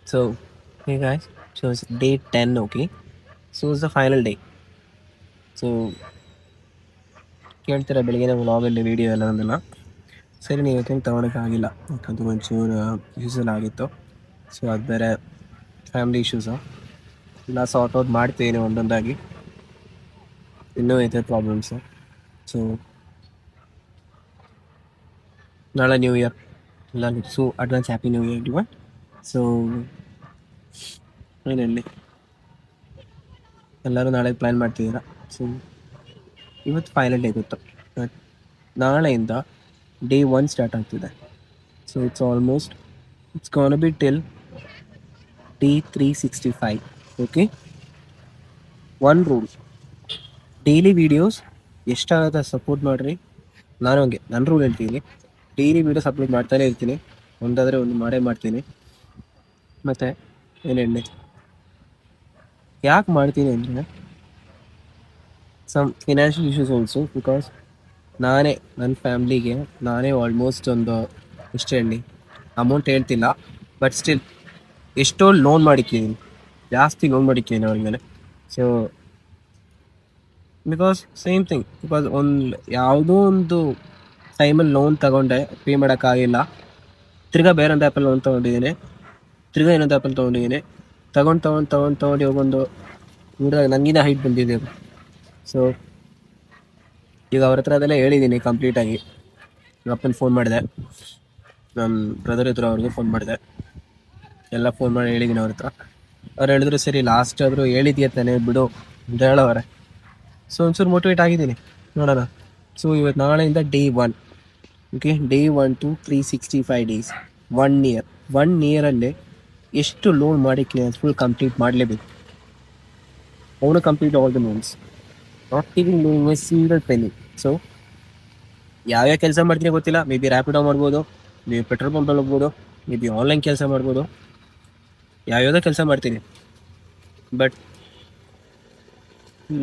So, hey guys, so it's day 10, okay? So it's the final day. So ಕೇಳ್ತೀರಾ ಬೆಳಗಿನ ವ್ಲಾಗಲ್ಲಿ video ಎಲ್ಲ ಅಂದಲ್ಲ. ಸರಿ, ನೀವು ಇವತ್ತೇನು ತೊಗೊಳಕ್ಕಾಗಿಲ್ಲ, ಯಾಕಂದ್ರೆ ಒಂಚೂರು ಯೂಸಲ್ ಆಗಿತ್ತು. ಸೊ ಅದು ಬೇರೆ ಫ್ಯಾಮಿಲಿ ಇಶ್ಯೂಸು ಎಲ್ಲ ಸಾರ್ಟ್ ಔಟ್ ಮಾಡ್ತೀನಿ ಒಂದೊಂದಾಗಿ. ಇನ್ನೂ ಐತೆ ಪ್ರಾಬ್ಲಮ್ಸು. ಸೊ ನಾಳೆ ನ್ಯೂ ಇಯರ್ ಎಲ್ಲರಿಗೂ. So advance happy new year ಡಿವನ್. ಸೊ ಏನಲ್ಲಿ ಎಲ್ಲರೂ ನಾಳೆ ಪ್ಲ್ಯಾನ್ ಮಾಡ್ತಿದ್ದೀರಾ. ಸೊ ಇವತ್ತು ಫೈನಲ್ ಡೇ ಗೊತ್ತು. ನಾಳೆಯಿಂದ ಡೇ 1 ಸ್ಟಾರ್ಟ್ ಆಗ್ತಿದೆ. So it's gone B till day 365. Okay, one rule: daily videos ಎಷ್ಟಾಗುತ್ತೆ ಸಪೋರ್ಟ್ ಮಾಡಿರಿ. ನಾನು ಹಂಗೆ ನನ್ನ ರೂಲ್ ಹೇಳ್ತೀನಿ, ಡೈಲಿ ವೀಡಿಯೋಸ್ ಅಪ್ಲೋಡ್ ಮಾಡ್ತಾನೆ ಇರ್ತೀನಿ, ಒಂದಾದರೆ ಒಂದು ಮಾಡೇ ಮಾಡ್ತೀನಿ. ಮತ್ತು ಏನು ಹೇಳಿ, ಯಾಕೆ ಮಾಡ್ತೀನಿ ಅಂದರೆ some financial issues also. Because ನನ್ನ ಫ್ಯಾಮ್ಲಿಗೆ ನಾನೇ ಆಲ್ಮೋಸ್ಟ್ ಒಂದು ಎಷ್ಟು ಹೇಳಿ ಅಮೌಂಟ್ ಹೇಳ್ತಿಲ್ಲ, ಬಟ್ ಸ್ಟಿಲ್ ಎಷ್ಟೋ ಲೋನ್ ಮಾಡಿದ್ದೀನಿ, ಜಾಸ್ತಿ ಲೋನ್ ಮಾಡಿದ್ದೀನಿ ಅವ್ರ ಮೇಲೆ. So because same thing, because ಯಾವುದೋ ಒಂದು ಟೈಮಲ್ಲಿ ಲೋನ್ ತಗೊಂಡೆ, ಪೇ ಮಾಡೋಕ್ಕಾಗಿಲ್ಲ, ತಿರ್ಗಾ ಬೇರೊಂದು ಆ್ಯಪಲ್ಲಿ ಲೋನ್ ತೊಗೊಂಡಿದ್ದೀನಿ, ತಿರ್ಗಾ ಇನ್ನೊಂದು ಆ್ಯಪಲ್ಲಿ ತೊಗೊಂಡಿದ್ದೀನಿ, ತೊಗೊಂಡು ಹೋಗೊಂದು ನನಗಿನ್ನ ಹೈಟ್ ಬಂದಿದೆ. ಸೊ ಈಗ ಅವ್ರ ಹತ್ರ ಅದೆಲ್ಲ ಹೇಳಿದ್ದೀನಿ ಕಂಪ್ಲೀಟಾಗಿ. ಅಪ್ಪನ ಫೋನ್ ಮಾಡಿದೆ, ನಮ್ಮ ಬ್ರದರ್ ಇದ್ರು ಅವ್ರಿಗೂ ಫೋನ್ ಮಾಡಿದೆ, ಎಲ್ಲ ಫೋನ್ ಮಾಡಿ ಹೇಳಿದ್ದೀನಿ ಅವ್ರ ಹತ್ರ. ಅವ್ರು ಹೇಳಿದ್ರು ಸರಿ ಲಾಸ್ಟ್ ಆದರೂ ಹೇಳಿದ್ಯಾ ತಾನೆ ಬಿಡು ಅಂತ ಹೇಳೋವ್ರೆ. ಸೊ ಒಂಚೂರು ಮೋಟಿವೇಟ್ ಆಗಿದ್ದೀನಿ, ನೋಡೋಣ. ಸೊ ಇವತ್ತು ನಾಳೆಯಿಂದ day 1, okay, day 1 to 365 days, 1 year. 1 ಇಯರಲ್ಲಿ ಎಷ್ಟು ಲೋನ್ ಮಾಡಿದ್ದೀನಿ ಅದು ಫುಲ್ ಕಂಪ್ಲೀಟ್ ಮಾಡಲೇಬೇಕು. ಅವನು complete all the loans, not taking loan A single ಪೆನಿ. So ಯಾವ್ಯಾವ ಕೆಲಸ ಮಾಡ್ತೀನಿ ಗೊತ್ತಿಲ್ಲ, ಮೇ ಬಿ ರ್ಯಾಪಿಡೋ ಮಾಡ್ಬೋದು, ಮೇ ಬಿ ಪೆಟ್ರೋಲ್ ಪಂಪಲ್ಲಿ ಹೋಗ್ಬೋದು, ಮೇ ಬಿ ಆನ್ಲೈನ್ ಕೆಲಸ ಮಾಡ್ಬೋದು, ಯಾವ್ಯಾವುದೋ ಕೆಲಸ ಮಾಡ್ತೀನಿ, ಬಟ್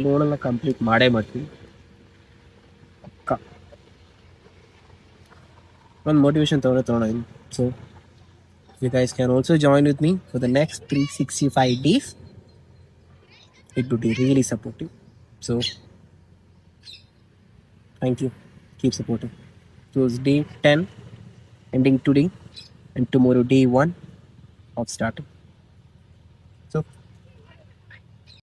ಲೋನೆಲ್ಲ ಕಂಪ್ಲೀಟ್ ಮಾಡೇ ಮಾಡ್ತೀನಿ ಪಕ್ಕ. ಒಂದು ಮೋಟಿವೇಶನ್ ತೊಗೊಳೋಣ. So you guys can also join with me for the next 365 days. It would be really supportive. So thank you, keep supporting. So it's day 10 ending today, and tomorrow day 1 of starting.